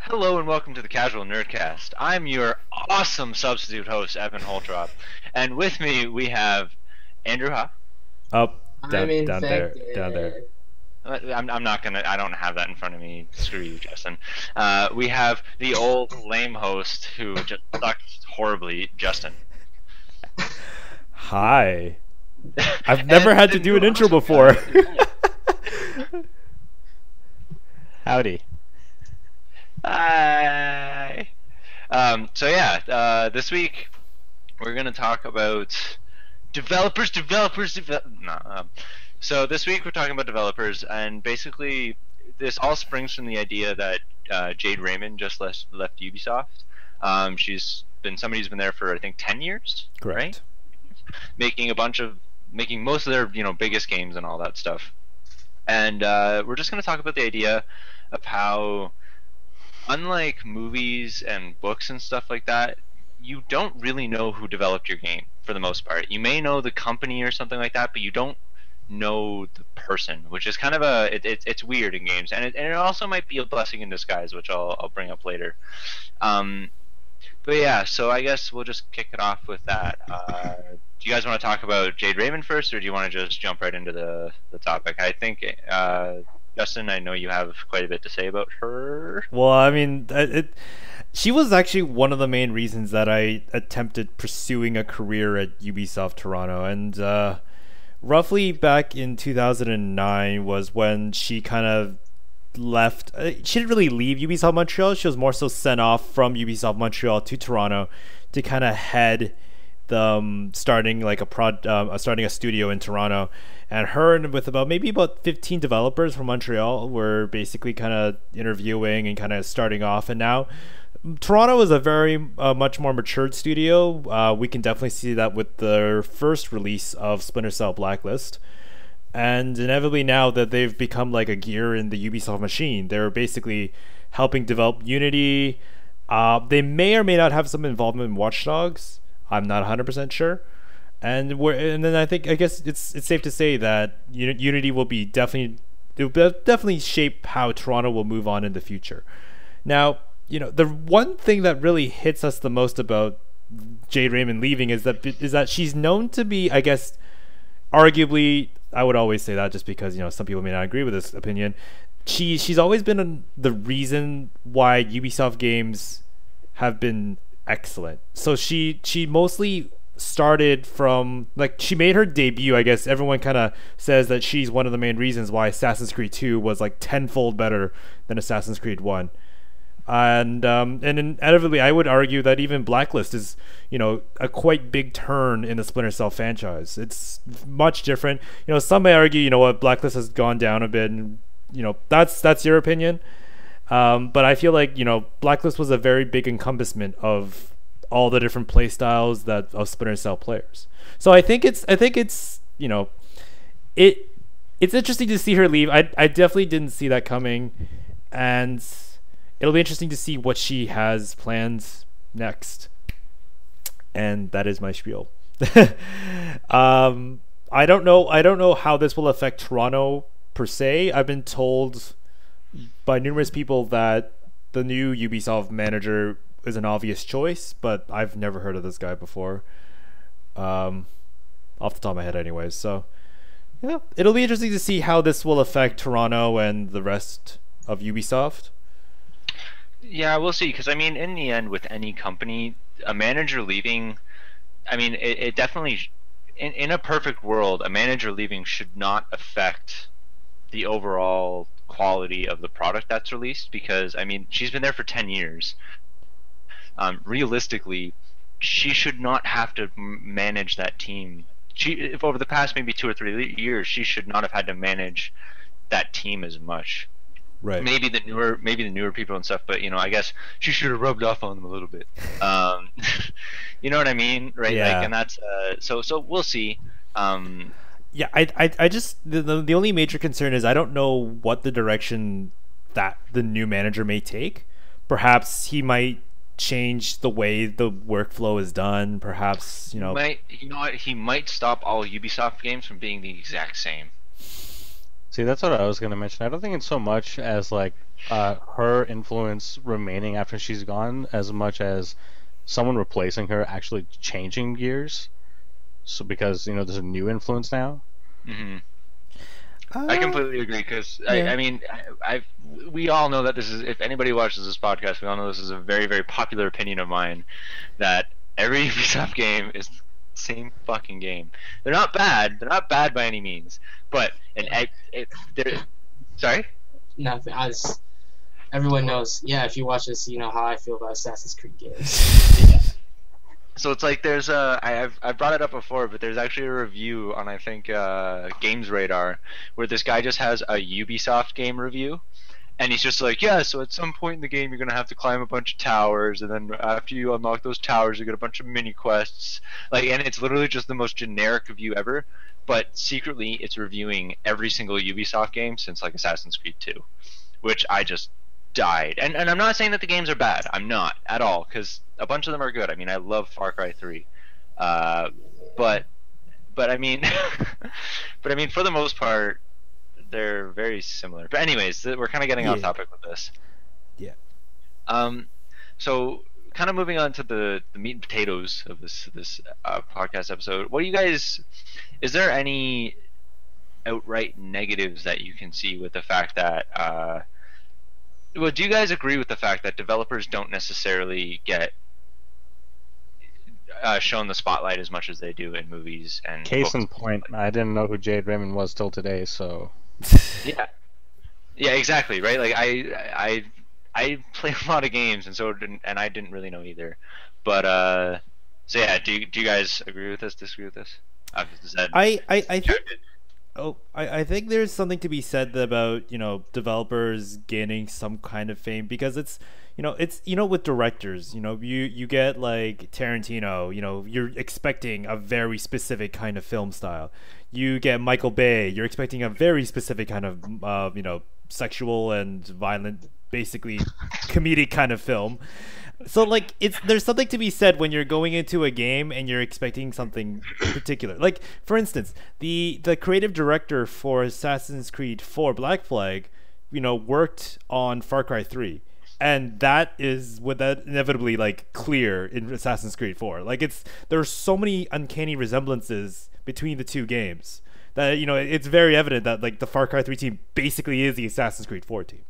Hello and welcome to the Casual Nerdcast. I'm your awesome substitute host, Evan Holtrop, and with me we have Andrew Huff. Up, I'm down there, down there. infected. I'm not gonna. I don't have that in front of me. Screw you, Justin. We have the old lame host who just sucks horribly, Justin. Hi. I've never had to do an intro before. Howdy. Hi. This week we're gonna talk about developers. So this week we're talking about developers, and basically this all springs from the idea that Jade Raymond just left Ubisoft. She's been somebody who's been there for I think 10 years, Correct. right? Making most of their biggest games and all that stuff. And we're just gonna talk about the idea of how, unlike movies and books and stuff like that, you don't really know who developed your game for the most part. You may know the company or something like that, but you don't know the person, which is kind of it's weird in games, and it also might be a blessing in disguise, which I'll bring up later. But yeah, so I guess we'll just kick it off with that. Do you guys want to talk about Jade Raymond first, or do you want to just jump right into the topic? I think Justin, I know you have quite a bit to say about her. Well, I mean, she was actually one of the main reasons that I attempted pursuing a career at Ubisoft Toronto, and roughly back in 2009 was when she kind of left. She didn't really leave Ubisoft Montreal. She was more so sent off from Ubisoft Montreal to Toronto to kind of head the starting a studio in Toronto. And her and with about 15 developers from Montreal were basically kind of interviewing and kind of starting off. And now Toronto is a very much more matured studio. We can definitely see that with the first release of Splinter Cell Blacklist. And inevitably now that they've become like a gear in the Ubisoft machine, they're basically helping develop Unity. They may or may not have some involvement in Watch Dogs. I'm not 100% sure. And then I guess it's safe to say that Unity will definitely shape how Toronto will move on in the future. Now, the one thing that really hits us the most about Jade Raymond leaving is that she's known to be, I guess, arguably, I would always say that just because some people may not agree with this opinion. She's always been the reason why Ubisoft games have been excellent. So she mostly started from, like, she made her debut. I guess everyone kind of says that she's one of the main reasons why Assassin's Creed 2 was like tenfold better than Assassin's Creed 1. And inevitably, I would argue that even Blacklist is, a quite big turn in the Splinter Cell franchise. It's much different. Some may argue, what Blacklist has gone down a bit, and that's your opinion. But I feel like Blacklist was a very big encompassment of all the different play styles of Splinter Cell players. So I think it's it's interesting to see her leave. I definitely didn't see that coming, and it'll be interesting to see what she has planned next. And that is my spiel. I don't know how this will affect Toronto per se. I've been told by numerous people that the new Ubisoft manager is an obvious choice, but I've never heard of this guy before. Off the top of my head anyways. So yeah, it'll be interesting to see how this will affect Toronto and the rest of Ubisoft. Yeah, we'll see. Because I mean, in the end, with any company, a manager leaving, I mean, it definitely, in a perfect world, a manager leaving should not affect the overall quality of the product that's released. Because I mean, she's been there for 10 years. Realistically, she should not have to manage that team. If over the past maybe 2 or 3 years, she should not have had to manage that team as much. Right. Maybe the newer people and stuff, but I guess she should have rubbed off on them a little bit. You know what I mean, right? Yeah. Like, and that's so we'll see. Yeah, I just the only major concern is I don't know what the direction that the new manager may take. Perhaps he might change the way the workflow is done. Perhaps He might stop all Ubisoft games from being the exact same. See, that's what I was gonna mention. I don't think it's so much as like her influence remaining after she's gone, as much as someone replacing her actually changing gears. So because there's a new influence now. Hmm. I completely agree because yeah. I mean we all know that this is, if anybody watches this podcast, we all know this is a very, very popular opinion of mine, that every Ubisoft game is the same fucking game. They're not bad. They're not bad by any means, but sorry. Nothing. Everyone knows. Yeah, if you watch this, you know how I feel about Assassin's Creed games. Yeah. So it's like there's I've brought it up before, but there's actually a review on, I think, Games Radar, where this guy just has a Ubisoft game review, and he's just like, yeah, so at some point in the game you're gonna have to climb a bunch of towers, and then after you unlock those towers you get a bunch of mini quests, like, and it's literally just the most generic review ever, but secretly it's reviewing every single Ubisoft game since like Assassin's Creed 2, which I just died. And I'm not saying that the games are bad. I'm not at all, because a bunch of them are good. I mean, I love Far Cry 3, but I mean, but I mean, for the most part, they're very similar. But anyways, we're kind of getting off topic with this. Yeah. So kind of moving on to the meat and potatoes of this podcast episode. What do you guys? Is there any outright negatives that you can see with the fact that? Well, do you guys agree with the fact that developers don't necessarily get shown the spotlight as much as they do in movies and Case books? in point, I didn't know who Jade Raymond was till today, so. Yeah, exactly, right. Like I play a lot of games, and I didn't really know either. But so yeah, do you guys agree with this? Disagree with this? I think. Oh, I think there's something to be said about, developers gaining some kind of fame, because it's with directors, you get like Tarantino, you're expecting a very specific kind of film style. You get Michael Bay, you're expecting a very specific kind of sexual and violent, basically comedic kind of film. So like there's something to be said when you're going into a game and you're expecting something particular. Like, for instance, the creative director for Assassin's Creed 4 Black Flag, worked on Far Cry 3. And that is what that inevitably like clear in Assassin's Creed 4. Like there's so many uncanny resemblances between the two games that it's very evident that like the Far Cry 3 team basically is the Assassin's Creed 4 team.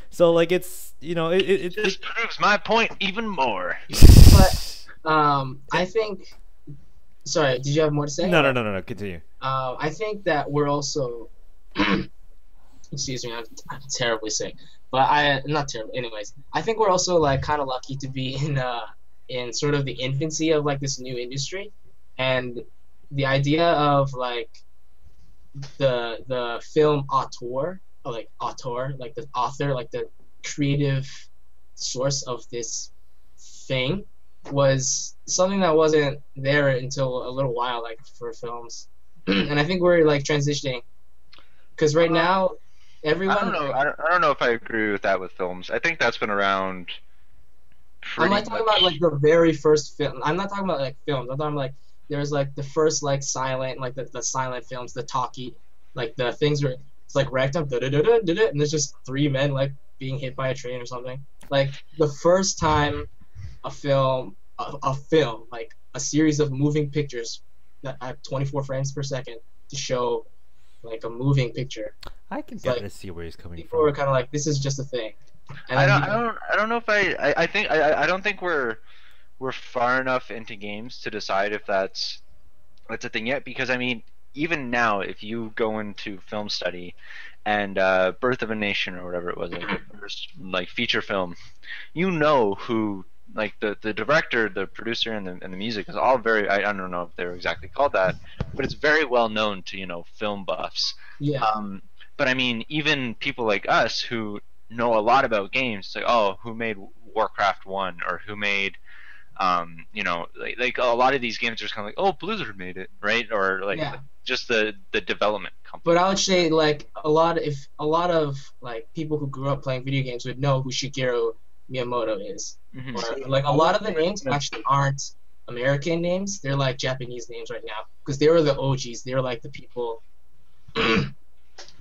So like it just proves my point even more. But I think. Sorry, did you have more to say? No. Continue. I think that we're also. Excuse me, I'm terribly sick, but not terrible. Anyways, I think we're also like kind of lucky to be in sort of the infancy of like this new industry, and the idea of like the film auteur, like the author, like the creative source of this thing, was something that wasn't there until a little while, like for films. And I think we're like transitioning, because right now everyone. I don't know if I agree with that with films. I think that's been around. I'm not talking about like the very first film. I'm not talking about like films. I'm talking like there's like the first like silent, like the silent films, the talkie, like the things where it's like racked up, and there's just three men like being hit by a train or something. Like the first time a film, like a series of moving pictures that at 24 frames per second to show like a moving picture. I can kind of see where he's coming people from. were kind of like, this is just a thing. And I don't know if I don't think we're far enough into games to decide if that's a thing yet, because I mean, even now, if you go into film study and Birth of a Nation or whatever it was, like the first like feature film, who like the director, the producer, and the music is all very, I don't know if they're exactly called that, but it's very well known to film buffs. Yeah. But I mean, even people like us who know a lot about games, it's like, oh, who made Warcraft 1, or who made like a lot of these games are just kind of like, oh, Blizzard made it, right? Or like just the development company. But I would say like a lot of like people who grew up playing video games would know who Shigeru Miyamoto is. Mm-hmm. Or, like a lot of the names actually aren't American names; they're like Japanese names right now, because they were the OGs. They were like the people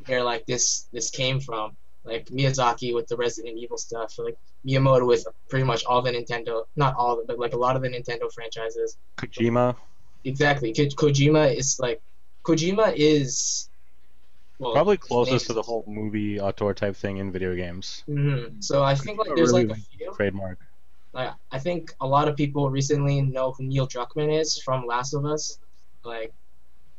where like this came from. Like Miyazaki with the Resident Evil stuff, like Miyamoto with pretty much all the Nintendo, not all of it, but like a lot of the Nintendo franchises. Kojima, Exactly. Kojima is well, probably his name closest to is- the whole movie auteur type thing in video games. So I think like Kojima there's really like a few. trademark. Like I think a lot of people recently know who Neil Druckmann is from Last of Us. Like,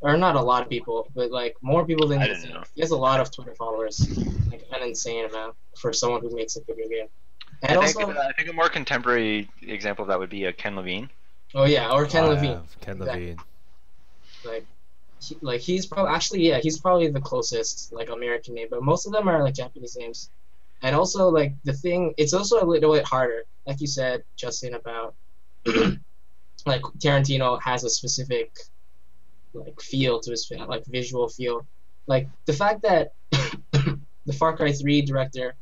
or not a lot of people, but like more people than I you didn't think. know. He has a lot of Twitter followers, like an insane amount for someone who makes a video game. And I think also, I think a more contemporary example of that would be Ken Levine. oh yeah, or Ken Oh, Levine. yeah, Ken Exactly. Levine. He's probably actually yeah he's probably the closest like American name, but most of them are like Japanese names. And also like the thing, it's also a little bit harder, like you said, Justin, about like Tarantino has a specific like feel to his film, like visual feel. Like the fact that the Far Cry 3 director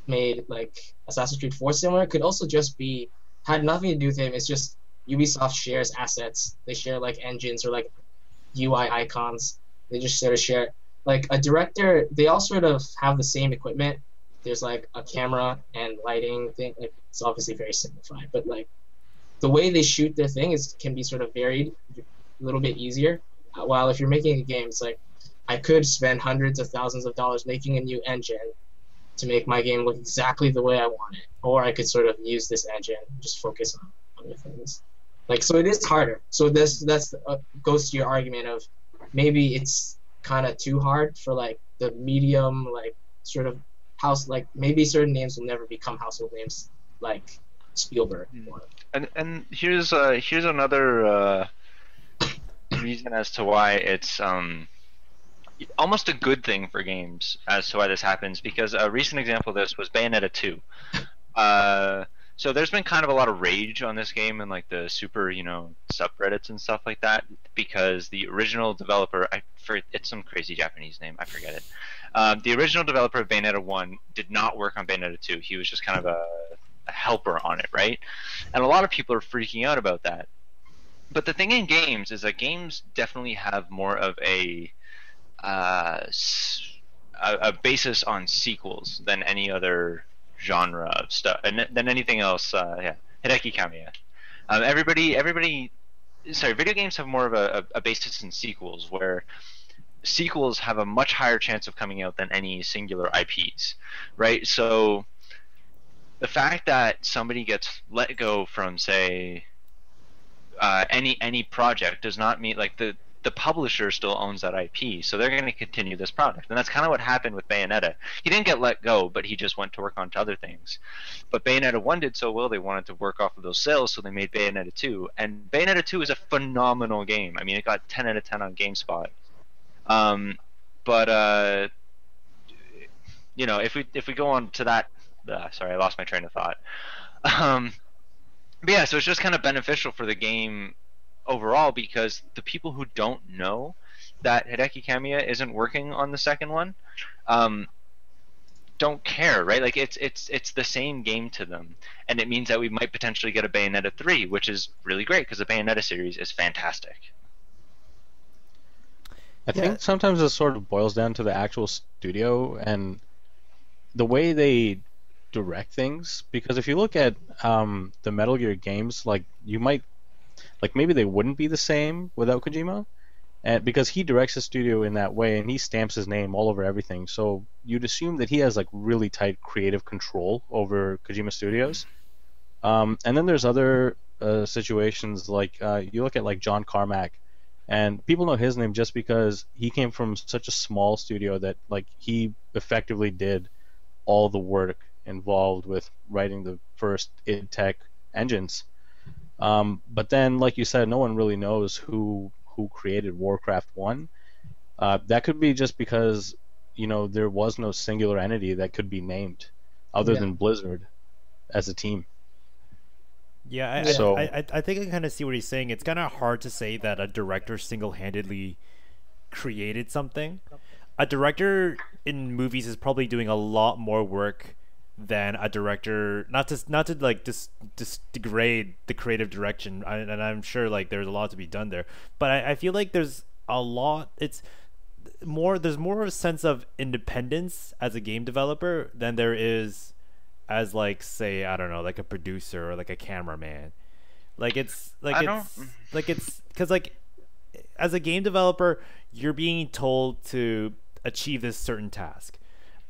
made like Assassin's Creed 4 similar could also just be had nothing to do with him. It's just Ubisoft shares assets. They share like engines or like UI icons. They just sort of share like a director. They all sort of have the same equipment. There's like a camera and lighting thing. Like it's obviously very simplified, but like the way they shoot their thing is can be sort of varied, a little bit easier. While if you're making a game, it's like I could spend hundreds of thousands of dollars making a new engine to make my game look exactly the way I want it, or I could sort of use this engine and just focus on other things. Like so, it is harder. So that's goes to your argument of maybe it's kind of too hard for like the medium like sort of house like maybe certain names will never become household names like Spielberg. Or, And here's another reason as to why it's almost a good thing for games as to why this happens, because a recent example of this was Bayonetta 2. So there's been kind of a lot of rage on this game and like the super subreddits and stuff like that, because the original developer, it's some crazy Japanese name, I forget it. The original developer of Bayonetta 1 did not work on Bayonetta 2. He was just kind of a helper on it, right? And a lot of people are freaking out about that. But the thing in games is that games definitely have more of a basis on sequels than any other genre of stuff, and than anything else. Yeah, Hideki Kamiya. Video games have more of a basis in sequels, where sequels have a much higher chance of coming out than any singular IPs, right? So the fact that somebody gets let go from, say, any project does not mean like the publisher still owns that IP, so they're going to continue this product. And that's kind of what happened with Bayonetta. He didn't get let go, but he just went to work on to other things. But Bayonetta 1 did so well, they wanted to work off of those sales, so they made Bayonetta 2. And Bayonetta 2 is a phenomenal game. I mean, it got 10 out of 10 on GameSpot. If we go on to that, sorry, I lost my train of thought. But yeah, so it's just kind of beneficial for the game overall, because the people who don't know that Hideki Kamiya isn't working on the second one don't care, right? Like it's the same game to them, and it means that we might potentially get a Bayonetta 3, which is really great because the Bayonetta series is fantastic. I think sometimes it sort of boils down to the actual studio and the way they direct things, because if you look at the Metal Gear games, like you might like maybe they wouldn't be the same without Kojima, and because he directs the studio in that way and he stamps his name all over everything, so you'd assume that he has like really tight creative control over Kojima Studios. And then there's other situations like you look at like John Carmack, and people know his name just because he came from such a small studio that like he effectively did all the work involved with writing the first id Tech engines. But then, like you said, no one really knows who created Warcraft 1. That could be just because there was no singular entity that could be named other than Blizzard as a team. Yeah, I think I kind of see what he's saying. It's kind of hard to say that a director single-handedly created something. A director in movies is probably doing a lot more work than a director, not to like just degrade the creative direction, and I'm sure like there's a lot to be done there, but I feel like there's a lot. It's there's more of a sense of independence as a game developer than there is as, like, say, I don't know, like a producer or like a cameraman. Like it's like I it's don't. like it's because, like, as a game developer, you're being told to achieve this certain task.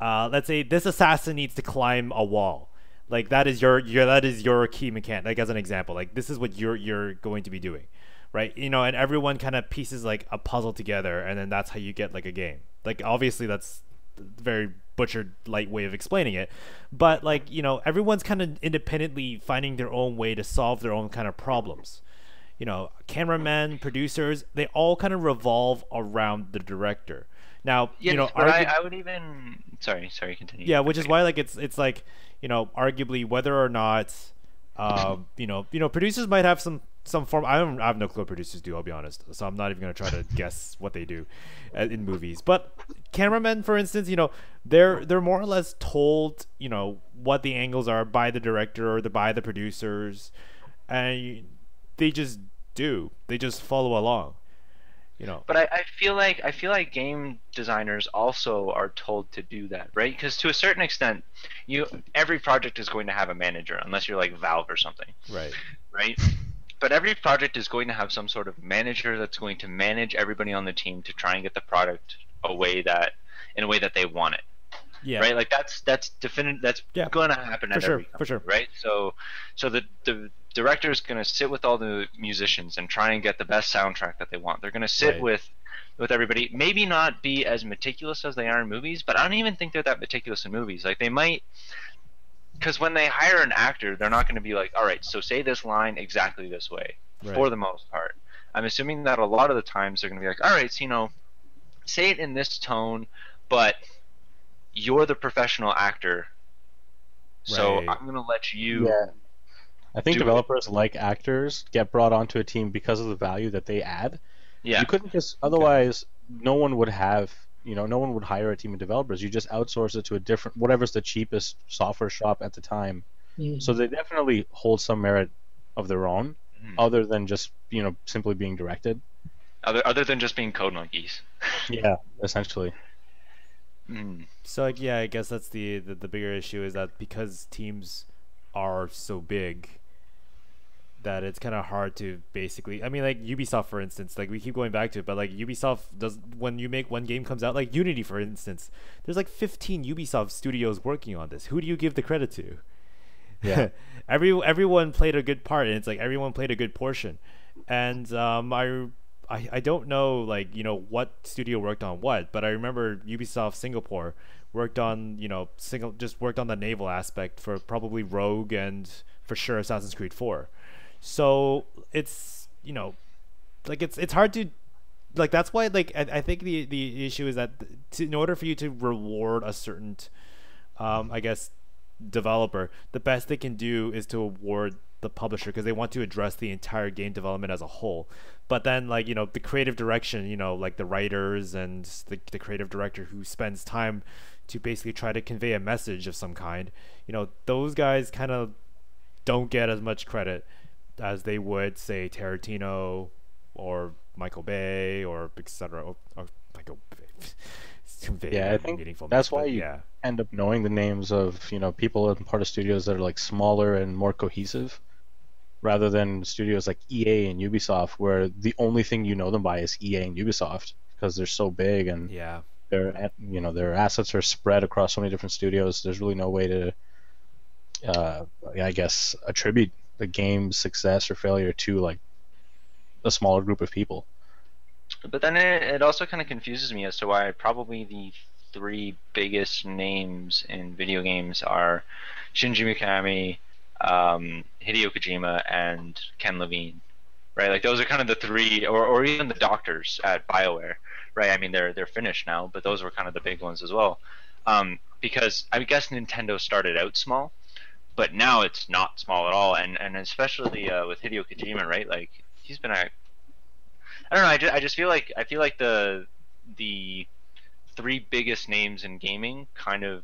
Let's say this assassin needs to climb a wall. Like that is your key mechanic. Like, as an example, like this is what you're going to be doing, right? You know, and everyone kind of pieces like a puzzle together, and then that's how you get like a game. Like, obviously that's a very butchered light way of explaining it, but, like, you know, everyone's kind of independently finding their own way to solve their own kind of problems. You know, cameramen, producers, they all kind of revolve around the director. Now, Yeah, you know, but I would even. Sorry, continue. yeah, which is why, like, it's like, you know, arguably whether or not, you know, producers might have some form. I have no clue what producers do. I'll be honest. So I'm not even gonna try to guess what they do in movies. But cameramen, for instance, you know, they're more or less told, you know, what the angles are by the director or by the producers, and they just do. They just follow along. You know. But I feel like game designers also are told to do that, right? Because to a certain extent, every project is going to have a manager, unless you're like Valve or something, Right. right? But every project is going to have some sort of manager that's going to manage everybody on the team to try and get the product in a way that they want it. Yeah. Right? Like that's definite. That's going to happen at every company, for sure. right? So the director is going to sit with all the musicians and try and get the best soundtrack that they want. They're going to sit Right. with everybody. Maybe not be as meticulous as they are in movies, but I don't even think they're that meticulous in movies. Like, they might, because when they hire an actor, they're not going to be like, all right, so say this line exactly this way, Right. for the most part. I'm assuming that a lot of the times they're going to be like, all right, so, you know, say it in this tone, but you're the professional actor, so Right. I'm going to let you. Yeah. I think do it. developers, like actors, get brought onto a team because of the value that they add. Yeah. You couldn't just otherwise. No one would have. No one would hire a team of developers. You just outsource it to a different, whatever's the cheapest software shop at the time. Mm. So they definitely hold some merit of their own, Mhm. other than just simply being directed. Other than just being code monkeys. Yeah, essentially. Mm. So, like, yeah, I guess that's the bigger issue, is that because teams are so big, that it's kind of hard to basically. I mean, like Ubisoft, for instance, like we keep going back to it, but like Ubisoft does, when you make one game comes out, like Unity, for instance, there's like 15 Ubisoft studios working on this. Who do you give the credit to? Yeah. Everyone played a good part, and it's like everyone played a good portion. And I don't know, like, you know, what studio worked on what, but I remember Ubisoft Singapore worked on, you know, just worked on the naval aspect for probably Rogue and for sure Assassin's Creed 4. So it's, you know, like it's hard to, like, that's why, like, I think the issue is that in order for you to reward a certain I guess developer, the best they can do is to award the publisher, because they want to address the entire game development as a whole. But then, like, you know, the creative direction, you know, like the writers and the creative director who spends time to basically try to convey a message of some kind, you know, those guys kind of don't get as much credit as they would, say, Tarantino or Michael Bay or etc. Or Michael Bay. Convey Yeah, I think meaningful that's message, why but you yeah. end up knowing the names of people in part of studios that are like smaller and more cohesive, rather than studios like EA and Ubisoft, where the only thing you know them by is EA and Ubisoft, because they're so big and Yeah. their assets are spread across so many different studios. There's really no way to, I guess, attribute the game's success or failure to like a smaller group of people. But then it also kind of confuses me as to why probably the three biggest names in video games are Shinji Mikami, Hideo Kojima, and Ken Levine, right? Like, those are kind of the three, or even the doctors at BioWare, right? I mean, they're finished now, but those were kind of the big ones as well. Because I guess Nintendo started out small, but now it's not small at all, and especially with Hideo Kojima, right? Like, he's been a, I don't know. I just feel like the three biggest names in gaming kind of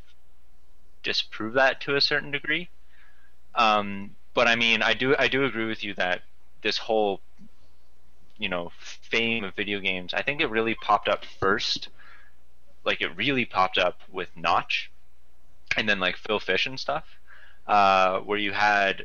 disprove that to a certain degree. But I mean, I do agree with you that this whole, you know, fame of video games, I think it really popped up first like it really popped up with Notch, and then like Phil Fish and stuff, where you had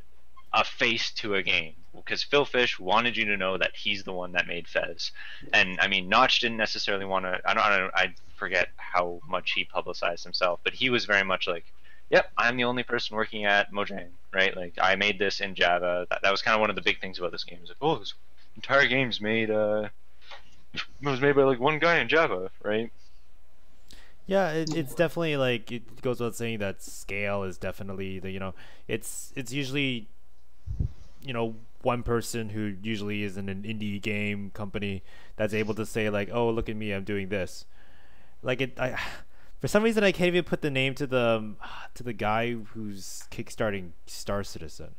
a face to a game, because Phil Fish wanted you to know that he's the one that made Fez, and I mean Notch didn't necessarily want to. I forget how much he publicized himself, but he was very much like, "Yep, I'm the only person working at Mojang, right? Like I made this in Java." That was kind of one of the big things about this game. It was like, "Oh, this entire game's made was made by like one guy in Java, right?" Yeah, it's definitely like it goes without saying that scale is definitely it's usually one person who usually is in an indie game company that's able to say like, oh, look at me, I'm doing this. Like for some reason I can't even put the name to the guy who's kickstarting Star Citizen.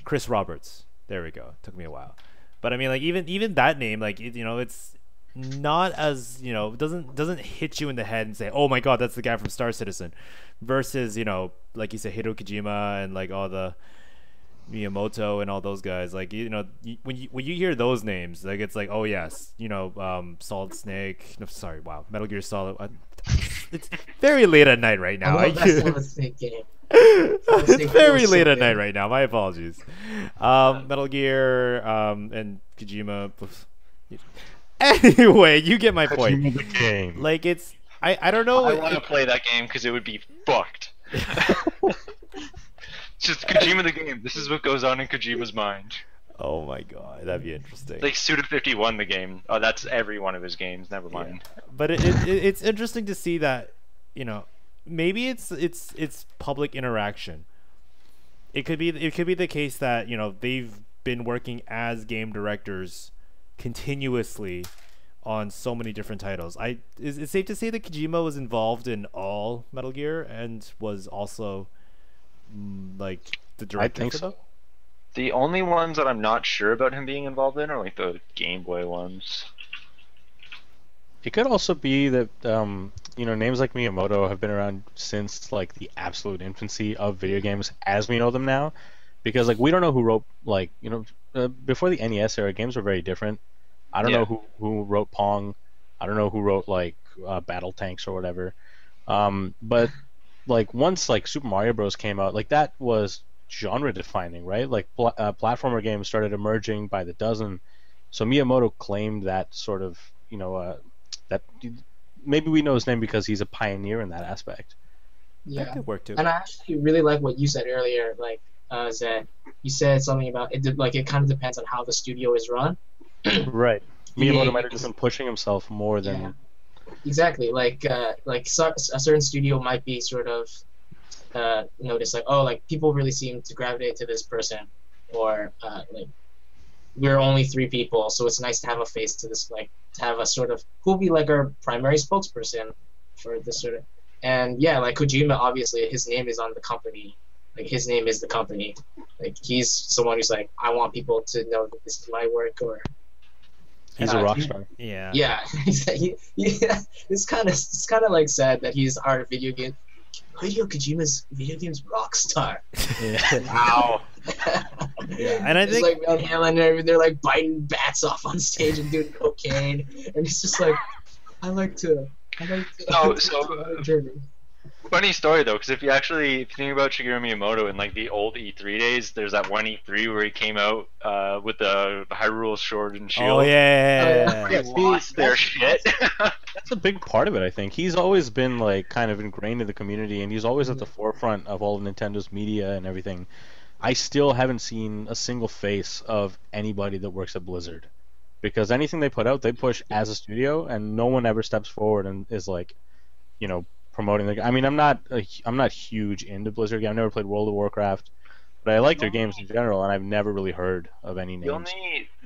Chris Roberts. There we go. Took me a while, but I mean like even that name, like it's not as doesn't hit you in the head and say, oh my god, that's the guy from Star Citizen, versus like you said, Hideo Kojima and like all the Miyamoto and all those guys. Like when you hear those names, like it's like, oh yes, Solid Snake, no, sorry, wow, Metal Gear Solid. It's very late at night right now. I love that Solid Snake game. It's very late at night right now, my apologies. Metal Gear and Kojima. Anyway, you get my point. Kojima the game. Like it's I don't know. I want to play that game because it would be fucked. It's just Kojima the game. This is what goes on in Kojima's mind. Oh my god, that'd be interesting. Like Suda51 the game. Oh, that's every one of his games. Never mind. Yeah. But it's interesting to see that maybe it's public interaction. It could be the case that they've been working as game directors continuously on so many different titles. Is it safe to say that Kojima was involved in all Metal Gear and was also like the director? I think so. The only ones that I'm not sure about him being involved in are like the Game Boy ones. It could also be that names like Miyamoto have been around since like the absolute infancy of video games as we know them now, because like we don't know who wrote before the NES era, games were very different. I don't know who wrote Pong. I don't know who wrote like Battle Tanks or whatever. But like once like Super Mario Bros came out, like that was genre defining, right? Like platformer games started emerging by the dozen. So Miyamoto claimed that sort of that maybe we know his name because he's a pioneer in that aspect. Yeah, that could work too. And I actually really like what you said earlier, like that you said something about it. Like it kind of depends on how the studio is run. Right. Miyamoto might have just been pushing himself more than. Yeah. Exactly. Like a certain studio might be sort of notice like, oh, like people really seem to gravitate to this person, or like we're only 3 people, so it's nice to have a face to this, like to have a sort of who'll be like our primary spokesperson for this sort of. And yeah, like Kojima, obviously his name is on the company. Like his name is the company. Like he's someone who's like, I want people to know that this is my work, or he's a rock star. Yeah. Yeah, it's kind of like sad that he's our Hideo Kojima's video games rock star. Yeah. Wow. Yeah, and I think like Van Halen and they're like biting bats off on stage and doing cocaine, and he's just like, I like to. Journey. Funny story though, because if you think about Shigeru Miyamoto in like the old E3 days, there's that one E3 where he came out with the Hyrule Sword and Shield. Oh yeah. They lost their shit. That's a big part of it, I think. He's always been like kind of ingrained in the community, and he's always at the forefront of all of Nintendo's media and everything. I still haven't seen a single face of anybody that works at Blizzard, because anything they put out, they push as a studio, and no one ever steps forward and is like, promoting the. I mean, I'm not huge into Blizzard. I've never played World of Warcraft, but I like their games in general, and I've never really heard of any names.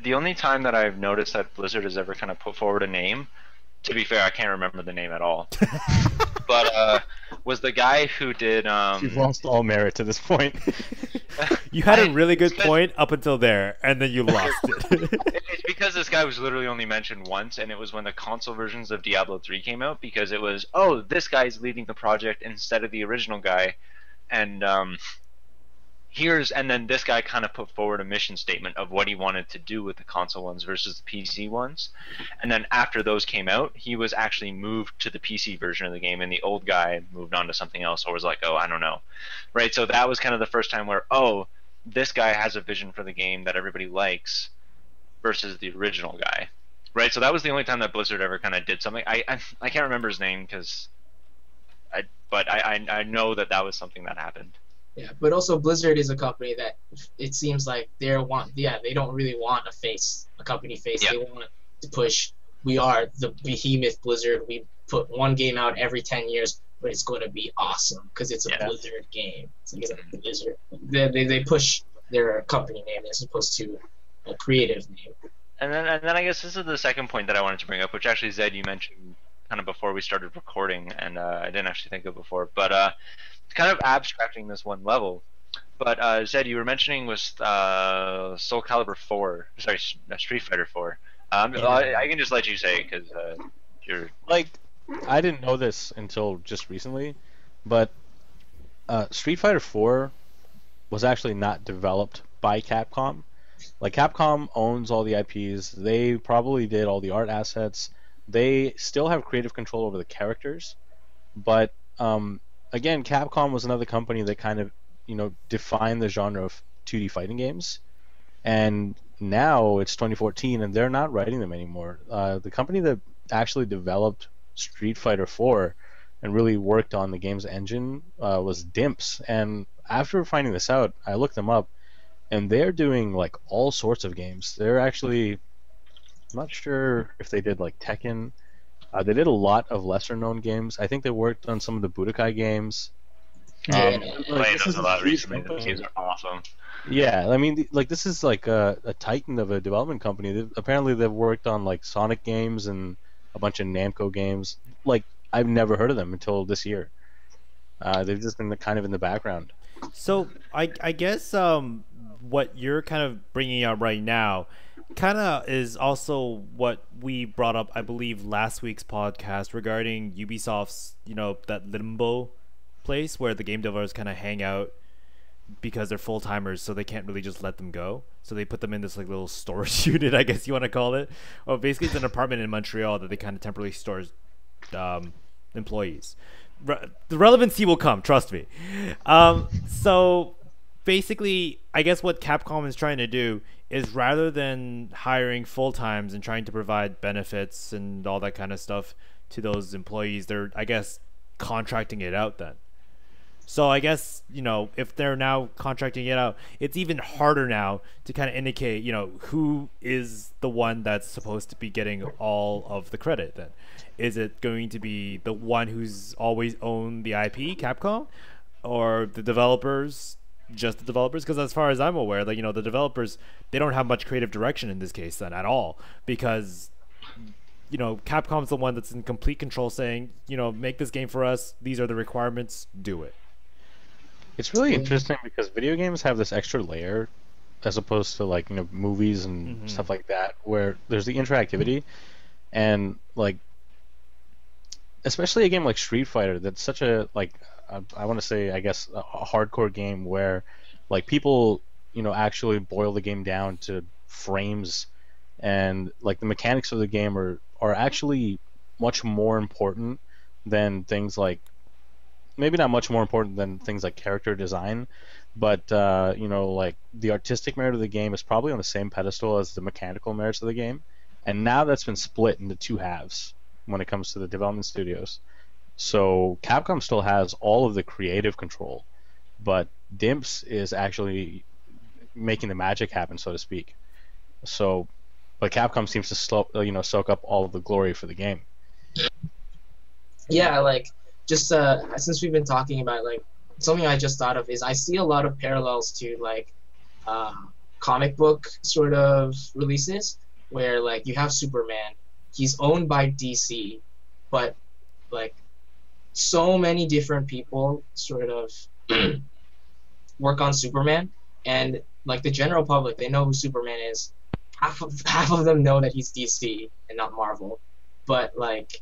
The only time that I've noticed that Blizzard has ever kind of put forward a name, to be fair, I can't remember the name at all, but was the guy who did. You've lost all merit to this point. You had a really good point up until there, and then you lost it. It's because this guy was literally only mentioned once, and it was when the console versions of Diablo 3 came out, because it was, oh, this guy's leading the project instead of the original guy, and and then this guy kind of put forward a mission statement of what he wanted to do with the console ones versus the PC ones. And then after those came out, he was actually moved to the PC version of the game, and the old guy moved on to something else, or was like, oh, I don't know. Right? So that was kind of the first time where, oh, this guy has a vision for the game that everybody likes versus the original guy. Right? So that was the only time that Blizzard ever kind of did something. I can't remember his name but I know that was something that happened. Yeah, but also Blizzard is a company that it seems like they don't really want a company face. Yeah. They want to push, we are the behemoth Blizzard. We put one game out every 10 years, but it's going to be awesome because it's a Blizzard game. It's a Blizzard. They push their company name as opposed to a creative name. And then I guess this is the second point that I wanted to bring up, which actually, Zed, you mentioned kind of before we started recording, and I didn't actually think of before, but kind of abstracting this one level. But Zed, you were mentioning was Soul Calibur 4, sorry, Street Fighter 4. I can just let you say because you're like, I didn't know this until just recently, but Street Fighter 4 was actually not developed by Capcom. Like, Capcom owns all the IPs. They probably did all the art assets. They still have creative control over the characters, but again, Capcom was another company that kind of, defined the genre of 2D fighting games, and now it's 2014 and they're not writing them anymore. The company that actually developed Street Fighter 4 and really worked on the game's engine was Dimps, and after finding this out, I looked them up, and they're doing like all sorts of games. They're actually, I'm not sure if they did like Tekken. They did a lot of lesser known games. I think they worked on some of the Budokai games. playing those a lot recently. Those games are awesome. Yeah, I mean, this is like a titan of a development company. Apparently, they've worked on like Sonic games and a bunch of Namco games. Like, I've never heard of them until this year. They've just been kind of in the background. So I guess what you're kind of bringing up right now kind of is also what we brought up, I believe, last week's podcast regarding Ubisoft's, that limbo place where the game developers kind of hang out because they're full-timers, so they can't really just let them go. So they put them in this like little storage unit, I guess you want to call it. Well, basically it's an apartment in Montreal that they kind of temporarily store employees. The relevancy will come, trust me. So basically, I guess what Capcom is trying to do is, rather than hiring full-times and trying to provide benefits and all that kind of stuff to those employees, they're, I guess, contracting it out then. So I guess, if they're now contracting it out, it's even harder now to kind of indicate, who is the one that's supposed to be getting all of the credit then. Is it going to be the one who's always owned the IP, Capcom, or the developers, just the developers? Because as far as I'm aware, the developers, they don't have much creative direction in this case then at all, because Capcom's the one that's in complete control, saying, make this game for us, these are the requirements, do it. It's really interesting because video games have this extra layer as opposed to like movies and stuff like that, where there's the interactivity, and like especially a game like Street Fighter that's such a I want to say, I guess, a hardcore game where like people actually boil the game down to frames, and like the mechanics of the game are actually much more important than things like, maybe not much more important than things like character design, but like the artistic merit of the game is probably on the same pedestal as the mechanical merits of the game, and now that's been split into two halves when it comes to the development studios. So Capcom still has all of the creative control, but Dimps is actually making the magic happen, so to speak. So, but Capcom seems to soak up all of the glory for the game. Yeah, like, just since we've been talking about, like, something I just thought of is I see a lot of parallels to like comic book sort of releases where like you have Superman, he's owned by DC, but like so many different people sort of work on Superman, and like the general public, they know who Superman is. Half of them know that he's DC and not Marvel, but like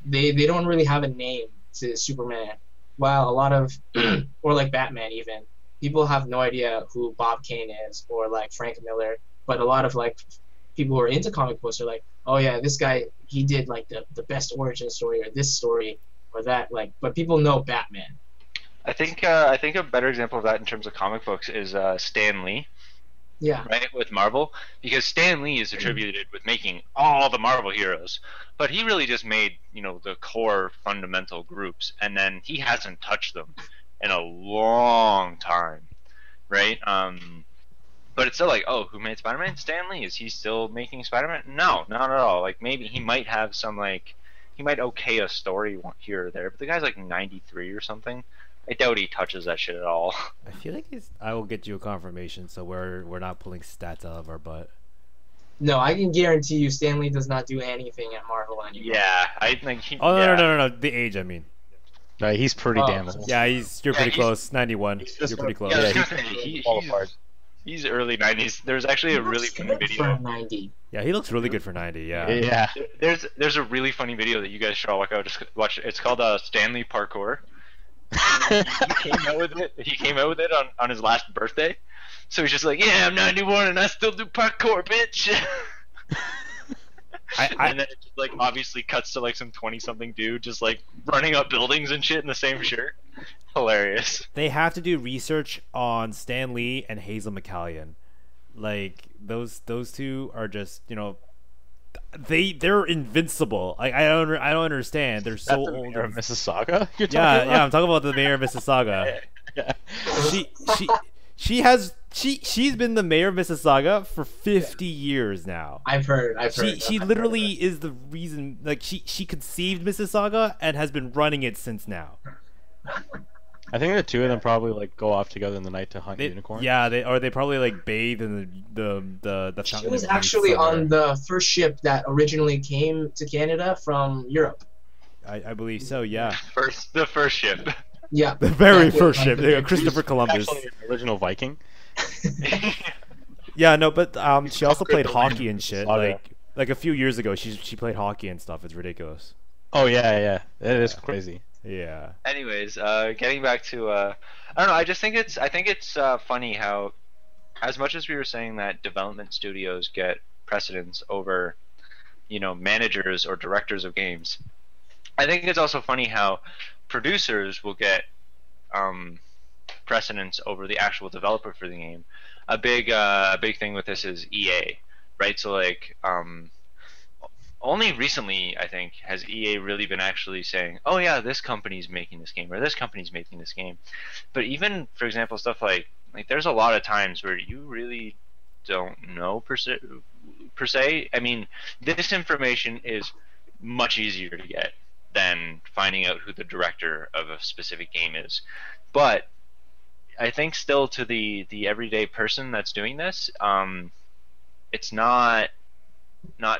they don't really have a name to Superman, while a lot of or like Batman even, people have no idea who Bob Kane is or like Frank Miller, but a lot of like people who are into comic books are like, oh yeah, this guy, he did like the best origin story or this story or that, like, but people know Batman. I think a better example of that in terms of comic books is Stan Lee, Yeah. right, with Marvel, because Stan Lee is attributed with making all the Marvel heroes, but he really just made, you know, the core fundamental groups, and then he hasn't touched them in a long time, right? But it's still like, oh, who made Spider-Man? Stan Lee. Is he still making Spider-Man? No, not at all. Like, maybe he might have some, like, he might okay a story here or there, but the guy's like 93 or something. I doubt he touches that shit at all. I feel like I will get you a confirmation, so we're not pulling stats out of our butt. No, I can guarantee you Stan Lee does not do anything at Marvel anymore. Yeah, I think he. Oh yeah. no, the age, I mean. No, he's pretty damn old. Yeah, you're pretty he's- close. 91. You're pretty close. Yeah, Yeah, fall apart. he's early 90s. There's actually a really funny Good video. for 90. Yeah, he looks really good for 90. Yeah. Yeah. There's a really funny video that you guys should all look out. Just watch it. It's called Stanley Parkour. He came out with it on his last birthday. So he's just like, yeah, I'm 91 and I still do parkour, bitch. And then it just like obviously cuts to like some 20-something dude just like running up buildings and shit in the same shirt. Hilarious. They have to do research on Stan Lee and Hazel McCallion. Like those two are just, you know, they're invincible. I don't understand. They're so That's the old. mayor of Mississauga? You're talking Yeah, about? yeah. I'm talking about the mayor of Mississauga. Yeah. She's been the mayor of Mississauga for 50 years now. I've heard. She I've literally heard is the reason. Like she conceived Mississauga and has been running it since now. I think the two of them probably like go off together in the night to hunt unicorns. Yeah, they probably like bathe in the She fountain was of youth actually somewhere. on the first ship that originally came to Canada from Europe. I believe so. Yeah, The first ship. Yeah. the very Yeah, first like ship. the- Christopher Columbus. Actually, an original Viking. Yeah, no, but she also played Crypto hockey and shit. Saga. Like a few years ago, she played hockey and stuff. It's ridiculous. Oh yeah. It is crazy. Yeah. Anyways, getting back to I don't know. I think it's funny how, as much as we were saying that development studios get precedence over, you know, managers or directors of games, I think it's also funny how producers will get precedence over the actual developer for the game. A big thing with this is EA, right? So like only recently, I think, has EA really been actually saying, oh yeah, this company's making this game or this company's making this game. But even, for example, stuff like there's a lot of times where you really don't know per se. I mean, this information is much easier to get than finding out who the director of a specific game is. But I think still to the everyday person that's doing this, it's not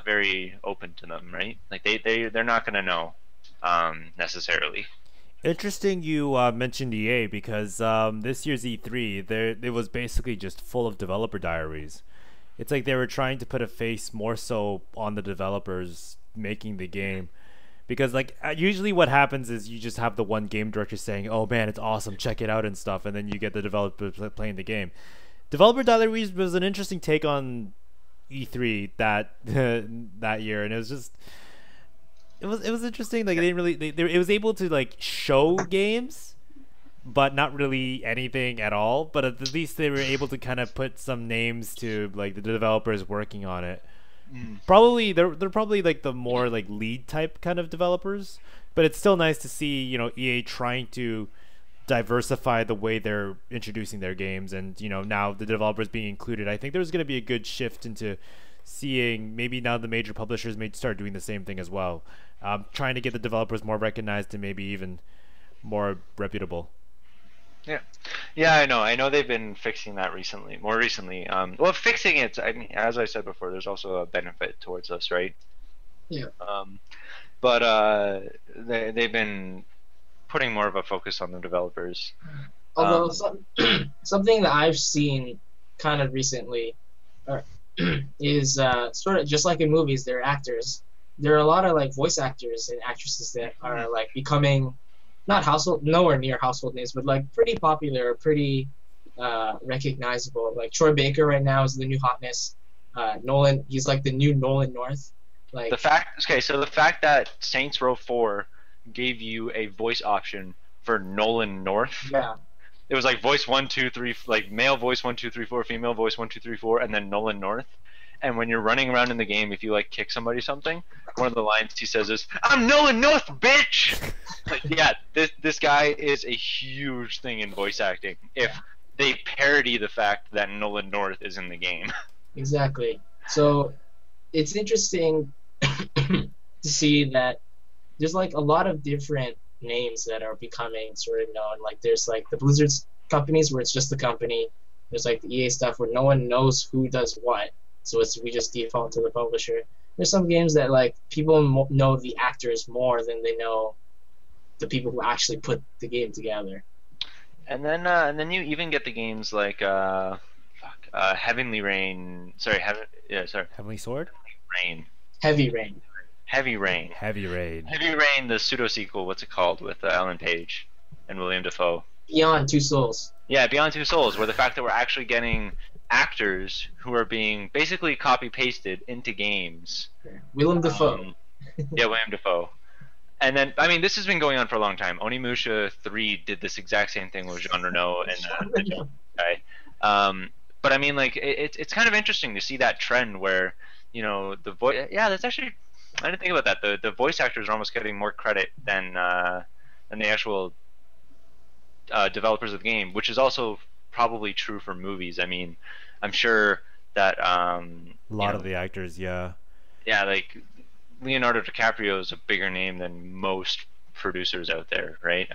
very open to them, right? Like they're not gonna know necessarily. Interesting you mentioned EA because this year's E3, it was basically just full of developer diaries. It's like they were trying to put a face more so on the developers making the game. Because like usually what happens is you just have the one game director saying, oh man, it's awesome, check it out and stuff, and then you get the developer playing the game. Developer diaries was an interesting take on E3 that year, and it was interesting. Like they didn't really it was able to like show games, but not really anything at all. But at least they were able to kind of put some names to like the developers working on it. Probably they're probably like the more like lead type kind of developers, but it's still nice to see, you know, EA trying to diversify the way they're introducing their games, and you know, now the developers being included. I think there's going to be a good shift into seeing maybe now the major publishers may start doing the same thing as well, trying to get the developers more recognized and maybe even more reputable. Yeah, I know they've been fixing that more recently. Well, fixing it, I mean, as I said before, there's also a benefit towards us, right? Yeah. But they've been putting more of a focus on the developers. Although something that I've seen kind of recently is sort of just like in movies, there are actors. There are a lot of like voice actors and actresses that are like becoming not nowhere near household names, but like pretty popular, pretty recognizable. Like Troy Baker right now is the new hotness. Nolan, he's like the new Nolan North. Like The fact that Saints Row 4 gave you a voice option for Nolan North. yeah, It was like voice 1, 2, 3, like male voice 1, 2, 3, 4, female voice 1, 2, 3, 4, and then Nolan North. And when you're running around in the game, if you like kick somebody something, one of the lines he says is, "I'm Nolan North, bitch." Like, yeah, this guy is a huge thing in voice acting. If they parody the fact that Nolan North is in the game. exactly. So it's interesting to see that there's like a lot of different names that are becoming sort of known. Like there's like the Blizzard's companies where it's just the company. There's like the EA stuff where no one knows who does what, so we just default to the publisher. There's some games that like people know the actors more than they know the people who actually put the game together. And then you even get the games like Heavenly Rain. Sorry, Heavenly Sword? Rain. Heavy Rain. Heavy Rain. Heavy Raid. Heavy Rain, the pseudo sequel. What's it called with Ellen Page and William Dafoe? Beyond Two Souls. Yeah, Beyond Two Souls, where the fact that we're actually getting actors who are being basically copy pasted into games. Willem Dafoe. Yeah, William Dafoe. And then, I mean, this has been going on for a long time. Onimusha 3 did this exact same thing with Jean Reno and the Japanese guy. But I mean, like, it's kind of interesting to see that trend where, you know, the voice. Yeah, that's actually. I didn't think about that. The voice actors are almost getting more credit than the actual developers of the game, which is also probably true for movies. I mean, I'm sure that A lot of the actors, yeah. Yeah, like Leonardo DiCaprio is a bigger name than most producers out there, right?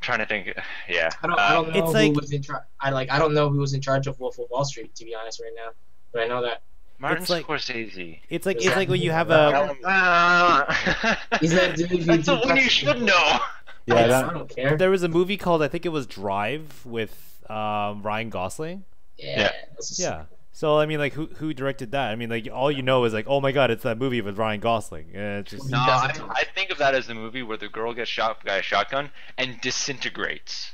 Trying to think, yeah. I don't know it's who like- was in charge. I don't know who was in charge of Wolf of Wall Street, to be honest, right now. But I know that Martin It's like- Scorsese. It's like when you have a he's that dude who That's the did one you that- should know. Yeah, I that, don't care. there was a movie called, I think it was Drive, with Ryan Gosling. Yeah. That's just- Yeah. So I mean, like, who directed that? I mean, like, all you know is like, oh my god, it's that movie with Ryan Gosling. And it's just No, doesn't I think of that as the movie where the girl gets shot by a shotgun and disintegrates.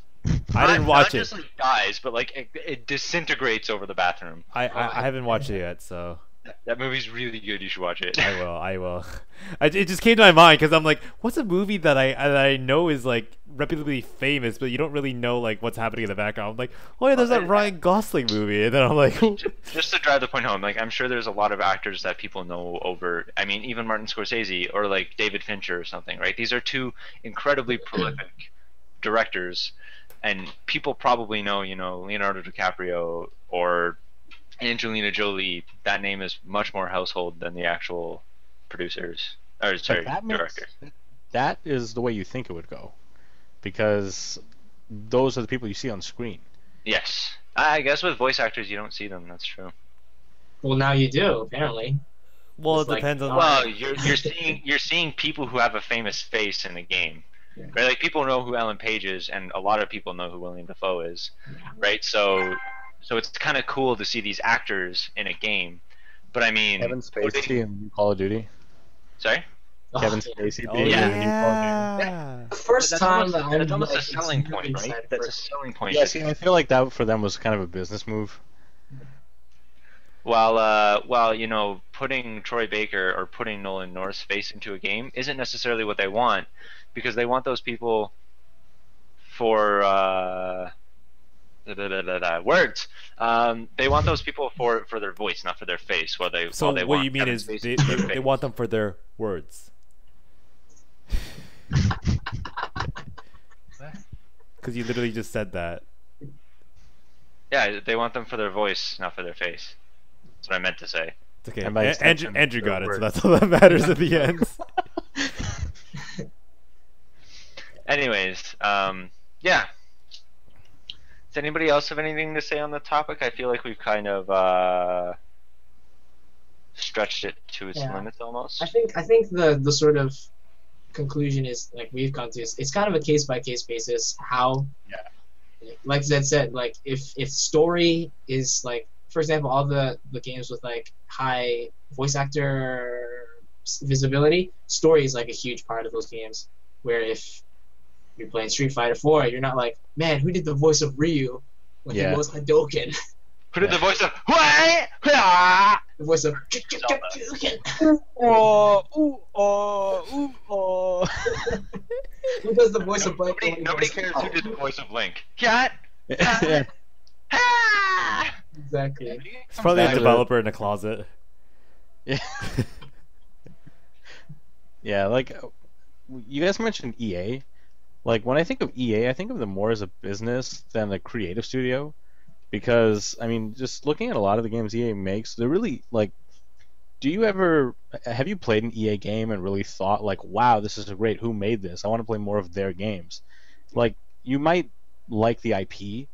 I didn't watch Not it. just like dies, but like it disintegrates over the bathroom. I haven't watched it yet, so That movie's really good. You should watch it. I will. It just came to my mind because I'm like, what's a movie that I know is like reputably famous, but you don't really know like what's happening in the background. I'm like, oh yeah, there's that Ryan Gosling movie, and then I'm like, Just to drive the point home, like I'm sure there's a lot of actors that people know over. I mean, even Martin Scorsese or like David Fincher or something, right? These are two incredibly prolific directors, and people probably know, you know, Leonardo DiCaprio or Angelina Jolie. That name is much more household than the actual producers. Or sorry, that director. that is the way you think it would go, because those are the people you see on screen. Yes, I guess with voice actors you don't see them. That's true. Well, now you do, apparently. well, it It's like- depends on. Well, you're seeing people who have a famous face in the game, Yeah. right? Like people know who Ellen Page is, and a lot of people know who William Dafoe is, right? So it's kind of cool to see these actors in a game. But I mean, Kevin Spacey in New Call of Duty. Sorry, Kevin Oh, Spacey Oh being yeah. in New Call of Duty. yeah. First that's time almost, that I'm that's almost like, a selling it's point, really right? excited That's for a selling point. Yeah, see, I feel like that for them was kind of a business move. While you know, putting Troy Baker or putting Nolan North's face into a game isn't necessarily what they want, because they want those people for words. They want those people for their voice, not for their face. While they So while they what want you mean Kevin is Spacey for their they face. want them for their words. Because you literally just said that. Yeah, they want them for their voice, not for their face. That's what I meant to say. It's okay. And by extension, Andrew their got it, so words. that's all that matters at the end. Anyways, yeah. Does anybody else have anything to say on the topic? I feel like we've kind of stretched it to its Yeah. limits almost. I think the sort of conclusion is like we've come to is it's kind of a case by case basis how like Zed said, like if story is like, for example, all the games with like high voice actor visibility, story is like a huge part of those games, where if You're playing Street Fighter 4. You're not like, man, who did the voice of Ryu when he was Hadouken? Who did the voice of what? The voice of Hadouken. Who does the voice of Blake? Nobody cares who did the voice of Link. Cat. Yeah. Exactly. It's probably a developer in a closet. Yeah. Yeah, like you guys mentioned EA. Like when I think of EA, I think of them more as a business than a creative studio, because I mean, just looking at a lot of the games EA makes, they're really like. Have you played an EA game and really thought like, wow, this is great. Who made this? I want to play more of their games. Like you might like the IP,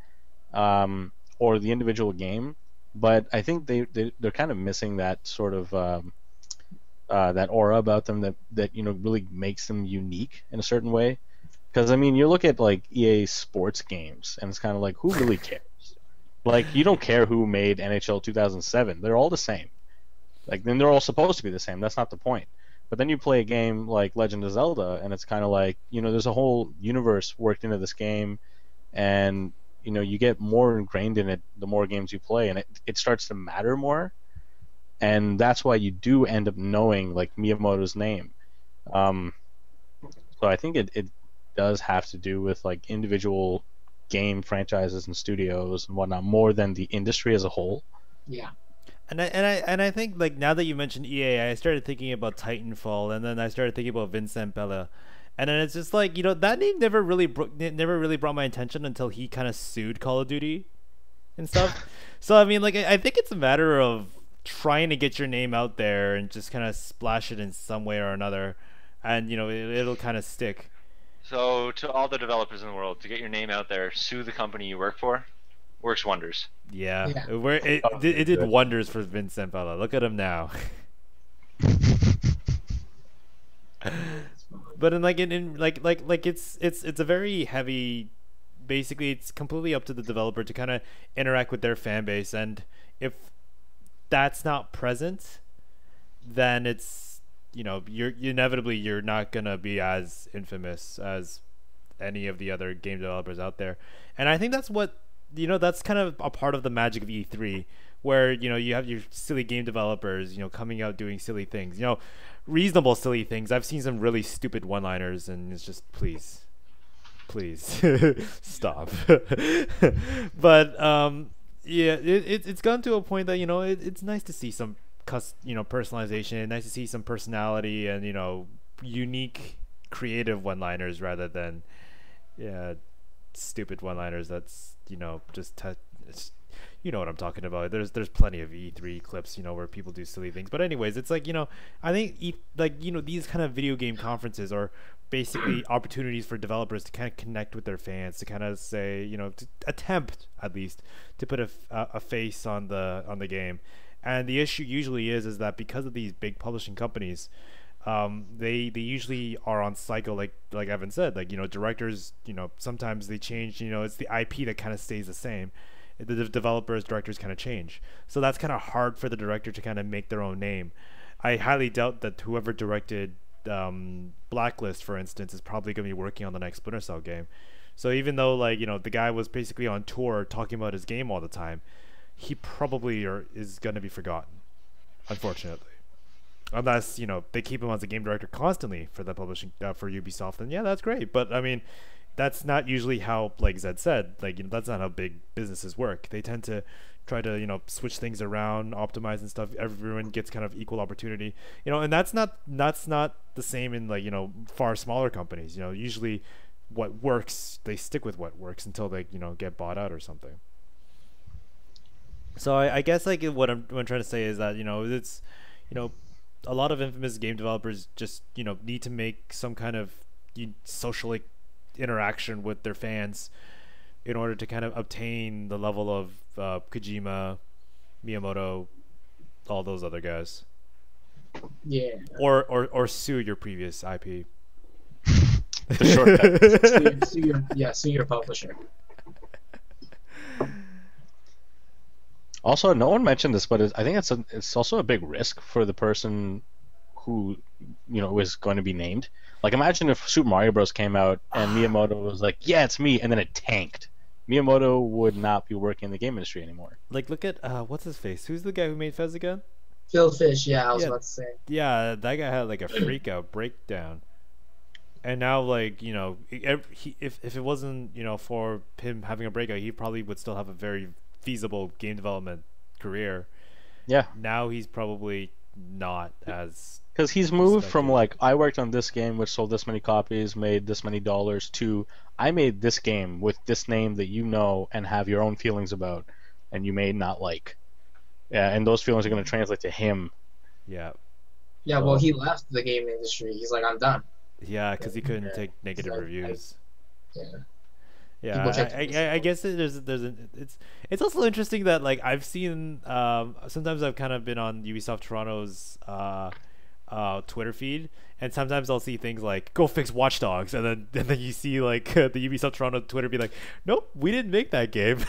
or the individual game, but I think they're kind of missing that sort of that aura about them that really makes them unique in a certain way. Because I mean, you look at like EA sports games, and it's kind of like, who really cares? Like, you don't care who made NHL 2007. They're all the same. Like, then they're all supposed to be the same. That's not the point. But then you play a game like Legend of Zelda, and it's kind of like, there's a whole universe worked into this game, and you get more ingrained in it the more games you play, and it starts to matter more. And that's why you do end up knowing like Miyamoto's name. So I think it does have to do with like individual game franchises and studios and whatnot more than the industry as a whole. Yeah. And I think like now that you mentioned EA, I started thinking about Titanfall, and then I started thinking about Vincent Bella, and then it's just like that name never really brought my attention until he kind of sued Call of Duty and stuff. So I mean, like I think it's a matter of trying to get your name out there and just kind of splash it in some way or another, and it'll kind of stick. So to all the developers in the world, to get your name out there, sue the company you work for. Works wonders. Yeah. It did wonders for Vincent Bella. Look at him now. But it's a very heavy. Basically, it's completely up to the developer to kind of interact with their fan base, and if that's not present, then it's you're not gonna be as infamous as any of the other game developers out there. And I think that's what that's kind of a part of the magic of E3, where you have your silly game developers coming out doing silly things, reasonable silly things. I've seen some really stupid one-liners, and it's just please stop. But yeah, it's gotten to a point that it's nice to see some personalization, nice to see some personality, and unique creative one-liners rather than stupid one-liners that's just what I'm talking about. There's plenty of E3 clips where people do silly things, but anyways, it's like I think these kind of video game conferences are basically opportunities for developers to kind of connect with their fans, to kind of say to attempt at least to put a face on the game. And the issue usually is that because of these big publishing companies, they usually are on cycle, like Evan said, directors, sometimes they change. It's the IP that kind of stays the same. The developers, directors kind of change, so that's kind of hard for the director to kind of make their own name. I highly doubt that whoever directed Blacklist, for instance, is probably going to be working on the next Splinter Cell game. So even though the guy was basically on tour talking about his game all the time, he probably is going to be forgotten, unfortunately. Unless they keep him as a game director constantly for the publishing for Ubisoft, then yeah, that's great. But I mean, that's not usually how, like Zed said, that's not how big businesses work. They tend to try to switch things around, optimize and stuff. Everyone gets kind of equal opportunity, and that's not the same in far smaller companies. Usually what works, they stick with what works until they get bought out or something. So I guess what I'm trying to say is that it's a lot of infamous game developers just need to make some kind of social interaction with their fans in order to kind of obtain the level of Kojima, Miyamoto, all those other guys. Yeah. Or sue your previous IP. The shortcut. sue your publisher. Also, no one mentioned this, but I think it's also a big risk for the person who is going to be named. Like, imagine if Super Mario Bros. Came out and Miyamoto was like, "Yeah, it's me," and then it tanked. Miyamoto would not be working in the game industry anymore. Like, look at what's his face? Who's the guy who made Fez again? Phil Fish, yeah, I was Yeah. about to say. Yeah, that guy had like a freak out breakdown. And now, like, if it wasn't, for him having a breakout, he probably would still have a very feasible game development career. Yeah. Now he's probably not as... Because he's moved from, respected. like, I worked on this game which sold this many copies, made this many dollars, to I made this game with this name that you know and have your own feelings about, and you may not like. Yeah, and those feelings are going to translate to him. Yeah. Yeah, well, he left the game industry. He's like, I'm done. Yeah, because he couldn't Yeah. take negative reviews. Yeah. Yeah, People check I guess it's also interesting that, like, I've seen sometimes I've kind of been on Ubisoft Toronto's Twitter feed, and sometimes I'll see things like "Go fix Watch Dogs," and then you see like the Ubisoft Toronto Twitter be like, "Nope, we didn't make that game."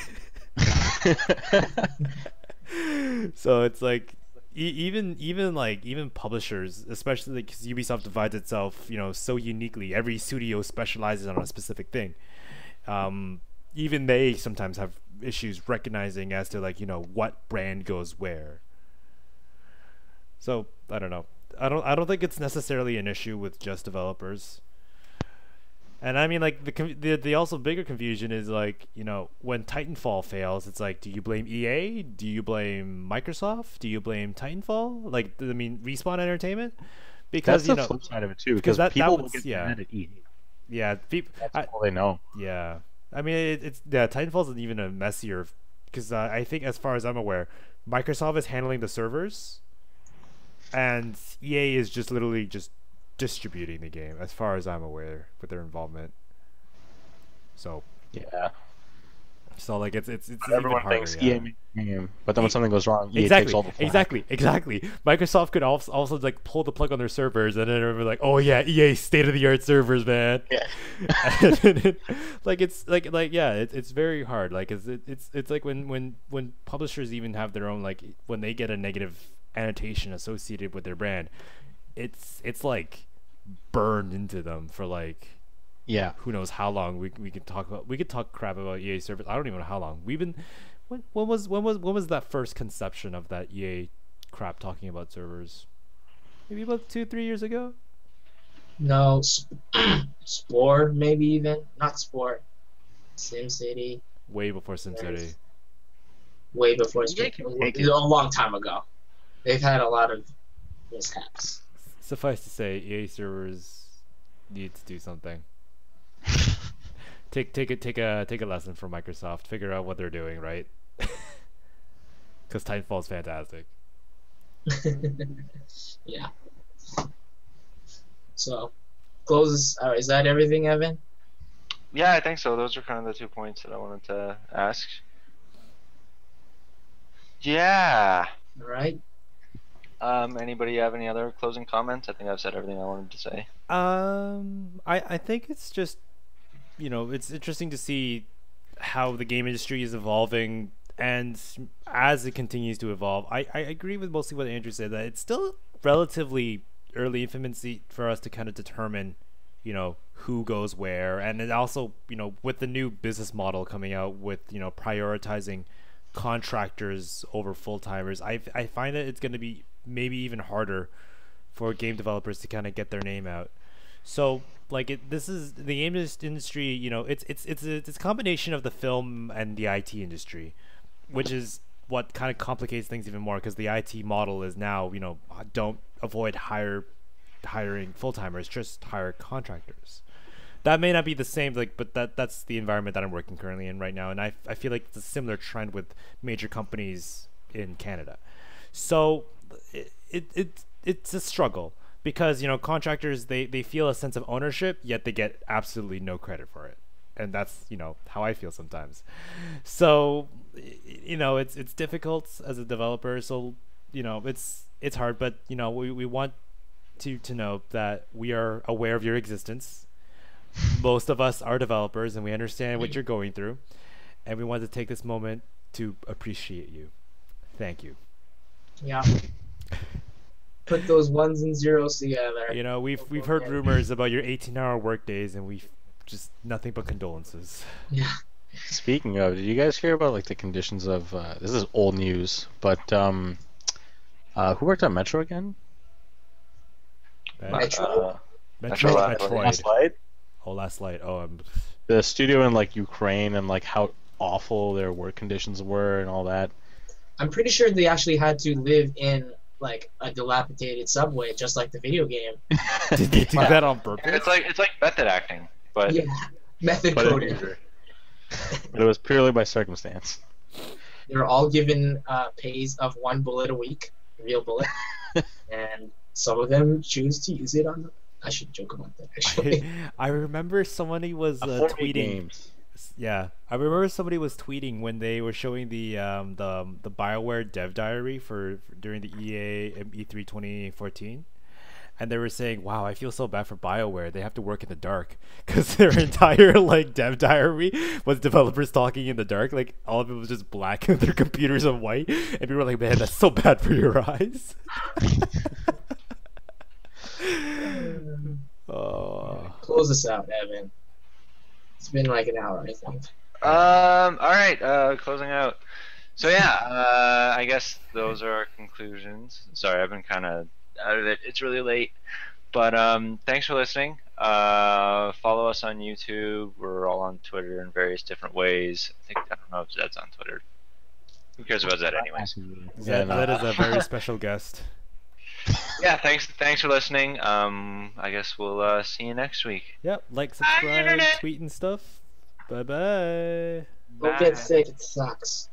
So it's like even publishers, especially because Ubisoft divides itself, so uniquely. Every studio specializes on a specific thing. Even they sometimes have issues recognizing as to, like, what brand goes where. So I don't know. I don't think it's necessarily an issue with just developers. And I mean, like, the also bigger confusion is, like, when Titanfall fails, it's like, do you blame EA? Do you blame Microsoft? Do you blame Titanfall? Like, I mean, Respawn Entertainment? Because that's the flip side of it too. Because people will get mad at EA. Yeah, That's all they know. Yeah, I mean, Titanfall's even a messier, because I think, as far as I'm aware, Microsoft is handling the servers, and EA is just literally just distributing the game, as far as I'm aware, with their involvement. So Yeah. like it's Everyone even harder, thinks yeah. EA makes the game, but then when something goes wrong, EA takes all the flack. Exactly. Microsoft could also like pull the plug on their servers, and then everyone like, oh yeah, EA state of the art servers, man. Yeah. Like, it's like yeah, it's very hard. Like, it's like when publishers even have their own, like, when they get a negative annotation associated with their brand, it's like burned into them for, like, Yeah. who knows how long. We could talk crap about EA servers. I don't even know how long we've been. When was that first conception of that EA crap talking about servers? Maybe about 2-3 years ago. No, Spore, maybe even. Not Spore. SimCity. Way before SimCity. Way before EA can take a long time ago. They've had a lot of mishaps. Suffice to say, EA servers need to do something. Take a lesson from Microsoft. Figure out what they're doing, right? Because Titanfall's fantastic. Yeah. So, closes. Is that everything, Evan? Yeah, I think so. Those are kind of the 2 points that I wanted to ask. Yeah. All right. Anybody have any other closing comments? I think I've said everything I wanted to say. I think it's just, it's interesting to see how the game industry is evolving, and as it continues to evolve, I agree with mostly what Andrew said, that it's still relatively early infancy for us to kind of determine, who goes where, and it also, with the new business model coming out with, prioritizing contractors over full-timers, I find that it's going to be maybe even harder for game developers to kind of get their name out. So, like, this is the game industry, it's a combination of the film and the IT industry, which is what kind of complicates things even more, because the IT model is now, don't avoid hiring full-timers, just hire contractors. That may not be the same, like, but that's the environment that I'm working currently in right now, and I feel like it's a similar trend with major companies in Canada. So it's a struggle, because contractors, they feel a sense of ownership, yet they get absolutely no credit for it, and that's how I feel sometimes. So it's difficult as a developer. So it's hard, but we want to know that we are aware of your existence. Most of us are developers, and we understand what you're going through, and we want to take this moment to appreciate you. Thank you. Yeah. put those ones and zeros together. You know, we've heard rumors about your 18-hour work days, and we've just nothing but condolences. Yeah. Speaking of, did you guys hear about like the conditions of? This is old news, but who worked on Metro again? Metro? Metroid. Last Light? Oh, Last Light. Oh, The studio in like Ukraine and like how awful their work conditions were and all that. I'm pretty sure they actually had to live in like a dilapidated subway, just like the video game. Did they do that on purpose? It's like method acting, but Yeah, method But coded. it was purely by circumstance. They're all given pays of 1 bullet a week, real bullet, and some of them choose to use it on. I should joke about that actually. I remember somebody was tweeting. Games. Yeah, I remember somebody was tweeting when they were showing the BioWare dev diary for during the EA E3 2014, and they were saying, "Wow, I feel so bad for BioWare. They have to work in the dark because their entire like dev diary was developers talking in the dark. Like all of it was just black and their computers are white, and people were like, man, that's so bad for your eyes." Oh. Close this out, Evan. It's been like an hour, I think. all right, closing out. So yeah, I guess those are our conclusions. Sorry, I've been kind of out of it. It's really late, but thanks for listening. Follow us on YouTube. We're all on Twitter in various different ways. I don't know if Zed's on Twitter. Who cares about Zed anyways? That is a very special guest. Yeah, thanks for listening. I guess we'll see you next week. Yep, like, subscribe, tweet and stuff. Bye bye. Don't get sick, it sucks.